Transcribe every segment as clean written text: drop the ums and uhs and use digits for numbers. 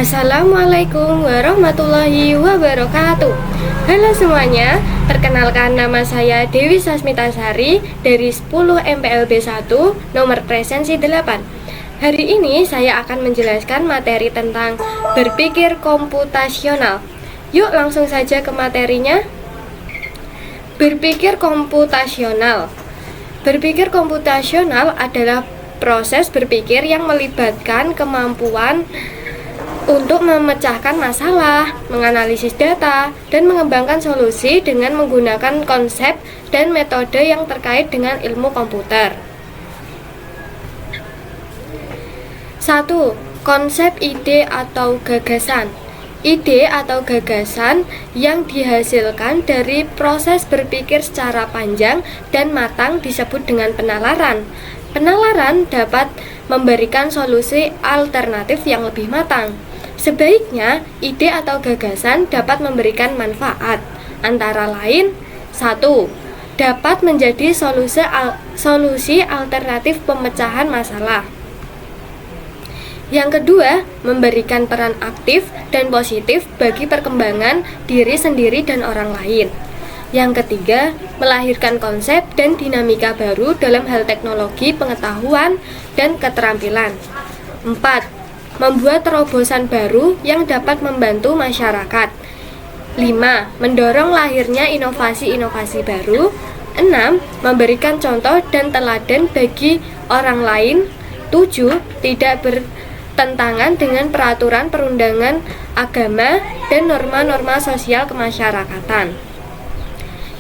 Assalamualaikum warahmatullahi wabarakatuh. Halo semuanya, perkenalkan nama saya Dewi Sasmitasari dari 10 MPLB 1 nomor presensi 8. Hari ini saya akan menjelaskan materi tentang berpikir komputasional. Yuk langsung saja ke materinya. Berpikir komputasional. Berpikir komputasional adalah proses berpikir yang melibatkan kemampuan untuk memecahkan masalah, menganalisis data, dan mengembangkan solusi dengan menggunakan konsep dan metode yang terkait dengan ilmu komputer. 1. Konsep ide atau gagasan. Ide atau gagasan yang dihasilkan dari proses berpikir secara panjang dan matang disebut dengan penalaran. Penalaran dapat memberikan solusi alternatif yang lebih matang. Sebaiknya, ide atau gagasan dapat memberikan manfaat, antara lain 1. Dapat menjadi solusi alternatif pemecahan masalah. Yang kedua, memberikan peran aktif dan positif bagi perkembangan diri sendiri dan orang lain. Yang ketiga, melahirkan konsep dan dinamika baru dalam hal teknologi, pengetahuan, dan keterampilan. 4. Membuat terobosan baru yang dapat membantu masyarakat. 5. Mendorong lahirnya inovasi-inovasi baru. 6. Memberikan contoh dan teladan bagi orang lain. 7. Tidak bertentangan dengan peraturan perundangan agama dan norma-norma sosial kemasyarakatan.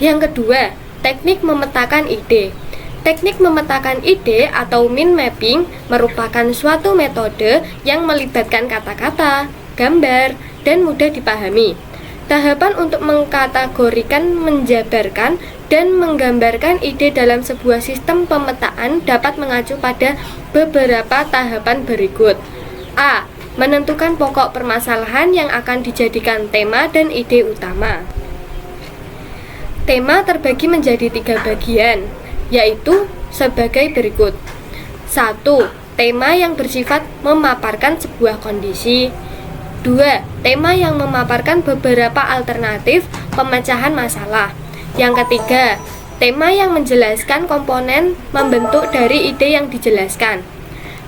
Yang kedua, teknik memetakan ide. Teknik memetakan ide atau mind mapping merupakan suatu metode yang melibatkan kata-kata, gambar, dan mudah dipahami. Tahapan untuk mengkategorikan, menjabarkan, dan menggambarkan ide dalam sebuah sistem pemetaan dapat mengacu pada beberapa tahapan berikut. A. Menentukan pokok permasalahan yang akan dijadikan tema dan ide utama. Tema terbagi menjadi 3 bagian, yaitu sebagai berikut. 1. Tema yang bersifat memaparkan sebuah kondisi. 2. Tema yang memaparkan beberapa alternatif pemecahan masalah. Yang ketiga, tema yang menjelaskan komponen membentuk dari ide yang dijelaskan.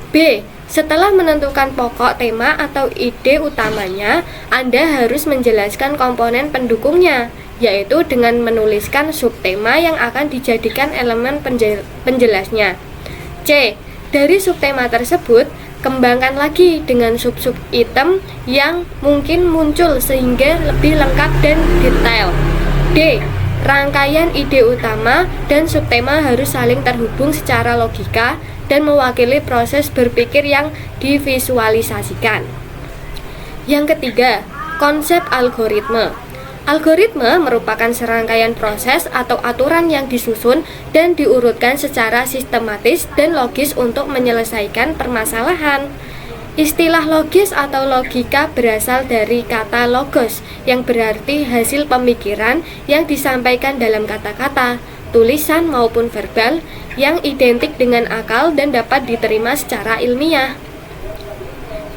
B. Setelah menentukan pokok tema atau ide utamanya, Anda harus menjelaskan komponen pendukungnya, yaitu dengan menuliskan subtema yang akan dijadikan elemen penjelasnya. C. Dari subtema tersebut, kembangkan lagi dengan sub-sub item yang mungkin muncul sehingga lebih lengkap dan detail. D. Rangkaian ide utama dan subtema harus saling terhubung secara logika dan mewakili proses berpikir yang divisualisasikan. Yang ketiga, konsep algoritma. Algoritma merupakan serangkaian proses atau aturan yang disusun dan diurutkan secara sistematis dan logis untuk menyelesaikan permasalahan. Istilah logis atau logika berasal dari kata logos yang berarti hasil pemikiran yang disampaikan dalam kata-kata, tulisan maupun verbal yang identik dengan akal dan dapat diterima secara ilmiah.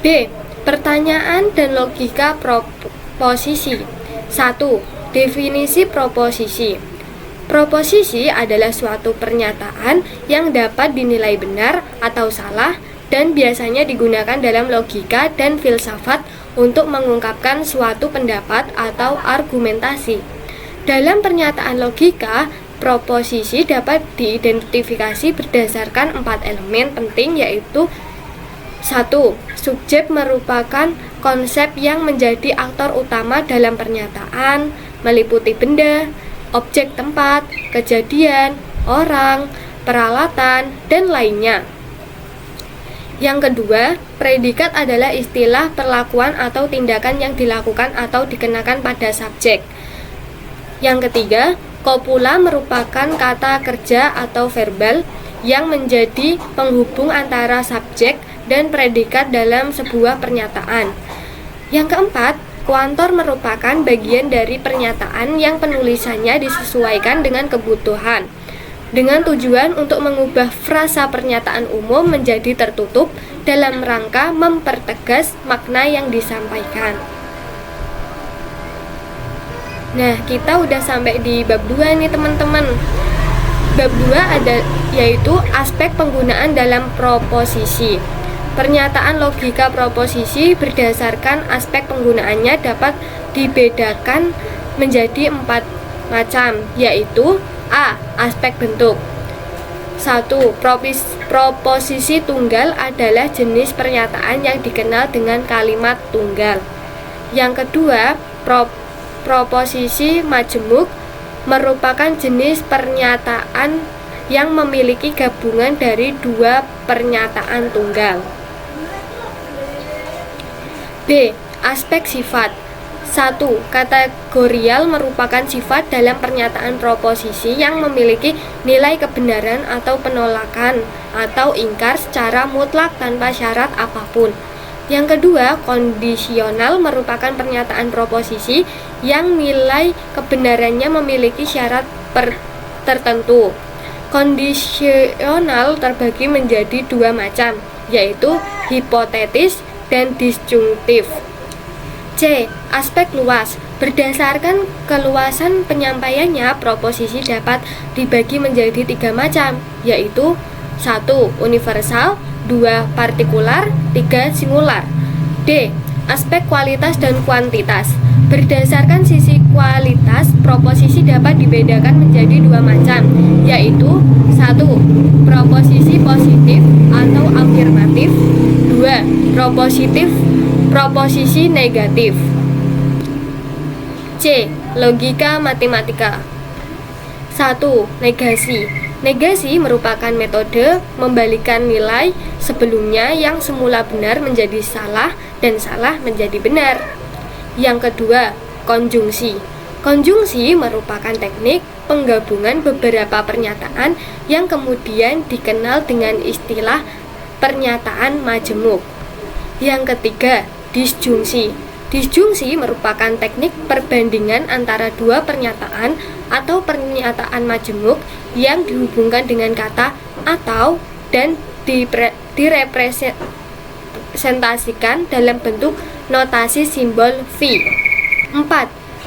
B. Pertanyaan dan logika proposisi. 1. Definisi proposisi. Proposisi adalah suatu pernyataan yang dapat dinilai benar atau salah dan biasanya digunakan dalam logika dan filsafat untuk mengungkapkan suatu pendapat atau argumentasi. Dalam pernyataan logika, proposisi dapat diidentifikasi berdasarkan 4 elemen penting, yaitu 1. Subjek merupakan konsep yang menjadi aktor utama dalam pernyataan, meliputi benda, objek tempat, kejadian, orang, peralatan, dan lainnya. Yang kedua, predikat adalah istilah perlakuan atau tindakan yang dilakukan atau dikenakan pada subjek. Yang ketiga, kopula merupakan kata kerja atau verbal yang menjadi penghubung antara subjek dan predikat dalam sebuah pernyataan. Yang keempat, kuantor merupakan bagian dari pernyataan yang penulisannya disesuaikan dengan kebutuhan. dengan tujuan untuk mengubah frasa pernyataan umum menjadi tertutup dalam rangka mempertegas makna yang disampaikan. Nah, kita udah sampai di bab 2 nih teman-teman. Bab 2 yaitu aspek penggunaan dalam proposisi. Pernyataan logika proposisi berdasarkan aspek penggunaannya dapat dibedakan menjadi 4 macam, yaitu A. Aspek bentuk. 1. Proposisi tunggal adalah jenis pernyataan yang dikenal dengan kalimat tunggal. Yang kedua, proposisi majemuk merupakan jenis pernyataan yang memiliki gabungan dari 2 pernyataan tunggal. B. Aspek sifat. 1. Kategorial merupakan sifat dalam pernyataan proposisi yang memiliki nilai kebenaran atau penolakan atau ingkar secara mutlak tanpa syarat apapun. Yang kedua, kondisional merupakan pernyataan proposisi yang nilai kebenarannya memiliki syarat tertentu. Kondisional terbagi menjadi 2 macam, yaitu hipotetis dan disjungtif. C. Aspek luas. Berdasarkan keluasan penyampaiannya, proposisi dapat dibagi menjadi 3 macam, yaitu 1. Universal, 2. Partikular, 3. Singular. D. Aspek kualitas dan kuantitas. Berdasarkan sisi kualitas, proposisi dapat dibedakan menjadi 2 macam, yaitu 1. Proposisi positif atau afirmatif, 2. Proposisi negatif. C. Logika matematika. 1. Negasi. Negasi merupakan metode membalikan nilai sebelumnya yang semula benar menjadi salah dan salah menjadi benar. Yang kedua, konjungsi. Konjungsi merupakan teknik penggabungan beberapa pernyataan yang kemudian dikenal dengan istilah pernyataan majemuk. Yang ketiga, disjungsi. Disjungsi merupakan teknik perbandingan antara 2 pernyataan atau pernyataan majemuk yang dihubungkan dengan kata atau dan direpresentasikan dalam bentuk notasi simbol V. 4.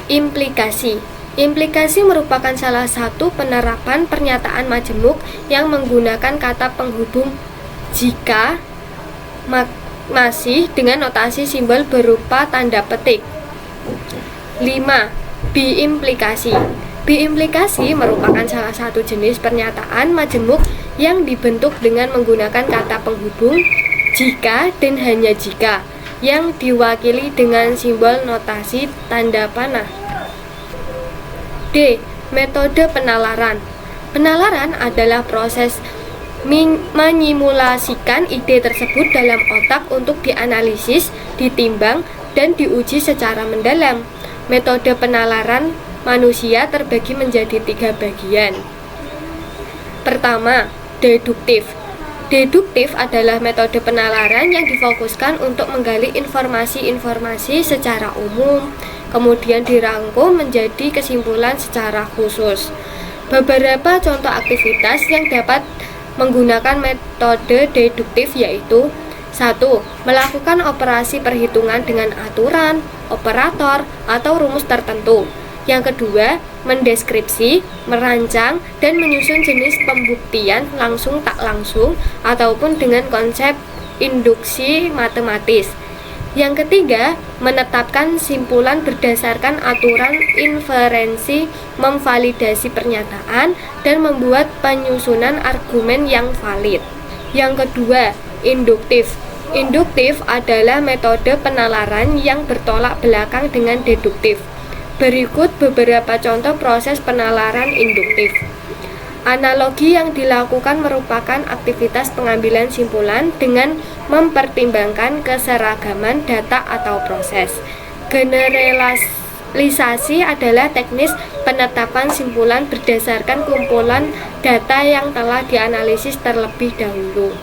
Implikasi. Implikasi merupakan salah satu penerapan pernyataan majemuk yang menggunakan kata penghubung jika masih dengan notasi simbol berupa tanda petik. 5. Biimplikasi. Biimplikasi merupakan salah satu jenis pernyataan majemuk yang dibentuk dengan menggunakan kata penghubung jika dan hanya jika yang diwakili dengan simbol notasi tanda panah. D. Metode penalaran. Penalaran adalah proses menyimulasikan ide tersebut dalam otak untuk dianalisis, ditimbang, dan diuji secara mendalam. Metode penalaran manusia terbagi menjadi 3 bagian. Pertama, deduktif. Deduktif adalah metode penalaran yang difokuskan untuk menggali informasi-informasi secara umum, kemudian dirangkum menjadi kesimpulan secara khusus. Beberapa contoh aktivitas yang dapat menggunakan metode deduktif yaitu 1. Melakukan operasi perhitungan dengan aturan, operator, atau rumus tertentu. Yang kedua, mendeskripsi, merancang, dan menyusun jenis pembuktian langsung tak langsung ataupun dengan konsep induksi matematis. Yang ketiga, menetapkan simpulan berdasarkan aturan inferensi, memvalidasi pernyataan, dan membuat penyusunan argumen yang valid. Yang kedua, induktif. Induktif adalah metode penalaran yang bertolak belakang dengan deduktif. Berikut beberapa contoh proses penalaran induktif. Analogi yang dilakukan merupakan aktivitas pengambilan simpulan dengan mempertimbangkan keseragaman data atau proses. Generalisasi adalah teknis penetapan simpulan berdasarkan kumpulan data yang telah dianalisis terlebih dahulu.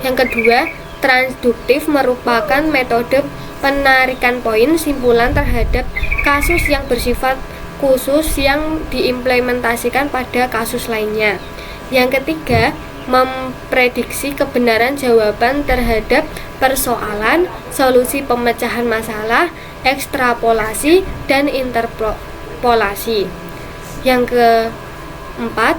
Yang kedua, transduktif merupakan metode penarikan poin simpulan terhadap kasus yang bersifat khusus yang diimplementasikan pada kasus lainnya. Yang ketiga, memprediksi kebenaran jawaban terhadap persoalan, solusi pemecahan masalah, ekstrapolasi, dan interpolasi. Yang keempat,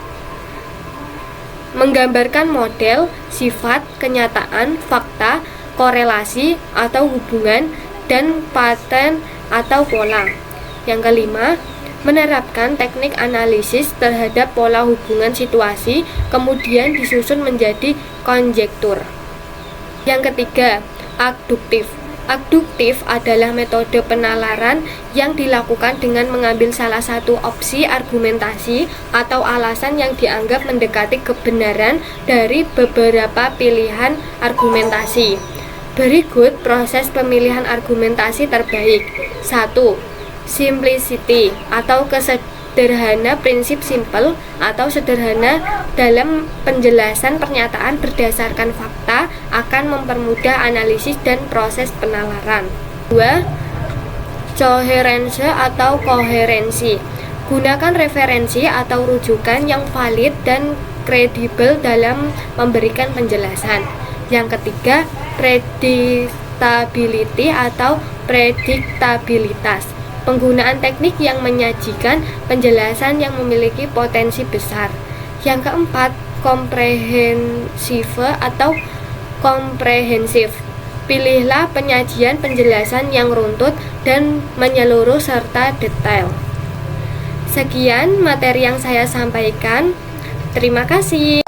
menggambarkan model, sifat, kenyataan, fakta, korelasi atau hubungan, dan pattern atau pola. Yang kelima, menerapkan teknik analisis terhadap pola hubungan situasi, kemudian disusun menjadi konjektur. Yang ketiga, abduktif. Abduktif adalah metode penalaran yang dilakukan dengan mengambil salah satu opsi argumentasi atau alasan yang dianggap mendekati kebenaran dari beberapa pilihan argumentasi. Berikut proses pemilihan argumentasi terbaik. 1. Simplicity atau sederhana. Prinsip simple atau sederhana dalam penjelasan pernyataan berdasarkan fakta akan mempermudah analisis dan proses penalaran. 2. Coherence atau koherensi. Gunakan referensi atau rujukan yang valid dan kredibel dalam memberikan penjelasan. Yang ketiga, predictability atau prediktabilitas. Penggunaan teknik yang menyajikan penjelasan yang memiliki potensi besar. Yang keempat, komprehensif atau komprehensif. Pilihlah penyajian penjelasan yang runtut dan menyeluruh serta detail. Sekian materi yang saya sampaikan. Terima kasih.